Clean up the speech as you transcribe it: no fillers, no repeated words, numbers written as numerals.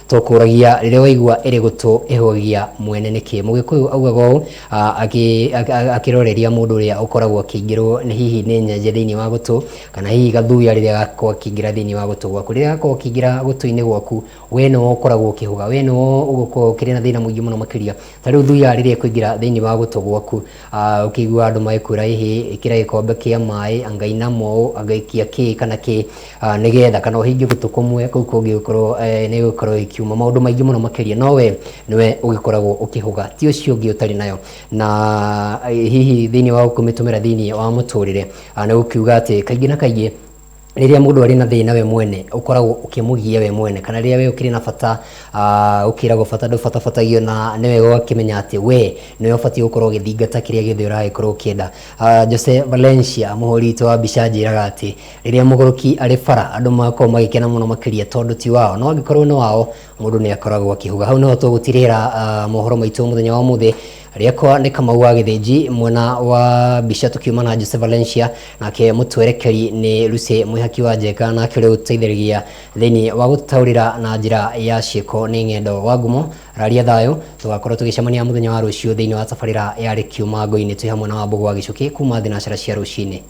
tokuragia rire waigua iri gutu ihogia mwene niki mugikuyu augaga uu akiroreria mundu uria ukoragwo akingirwo ni hihi ni nyenje thiini wa gutu kana hihi gathuya rire gakorwo akingira thiini wa gutu gwaku rire gakorwo akingira gutu-ini gwaku we no ukoragwo ukihuga we no ugukorwo ukiri na thina muingi muno makiria tariu thuya rire kuingira thiini wa gutu gwaku ukigua andu magikwira hihi ikira gikombe kia mai angaina mo angaikia ki kana ki nigetha kana uhingie gutu kumwe kuu kungi ukorwo ni gukorwo ikiuma maundu maingi muno makiria nowe niwe ugikoragwo ukihuga ti ucio ungi utari nayo na hihi thiini wa kumitumira thiini wa muturire ni ukiuga ati kaingi na kaingi riria mundu ari na thina we mwene ukoragwo ukimugia we mwene kana riria we ukiri na bata ukiragwo bata ndubatabatagio na niwe gwakimenya ati we niwe ubati gukorwo githingata kiria githe uragikorwo ukienda. Jose Valencia muhuri wa bica njiraga ati riria muguruki ari bara andu makorwo magikena muno makiria tondu ti wao no angikorwo ni wao mundu ni akoragwo akihuga. Hau niho tugutirira mohoro maitu muthenya wa muthi riakwa ni Kamau wa Githinji mwena wa bica tukiuma na Jose Valencia nake mutwerekeri ni Lucy Mwihaki wa Njeka na kire uteithirigia thiini wa gutaurira na njira ya ciiko ni ngendo wa ngumo raria thayo tugakorwo tugicemania muthenya wa rucio thiini wa tabarira ya Kiuma Ngo-ini twi hamwe na Wambugu wa Gicuki kuma thina cia rucini.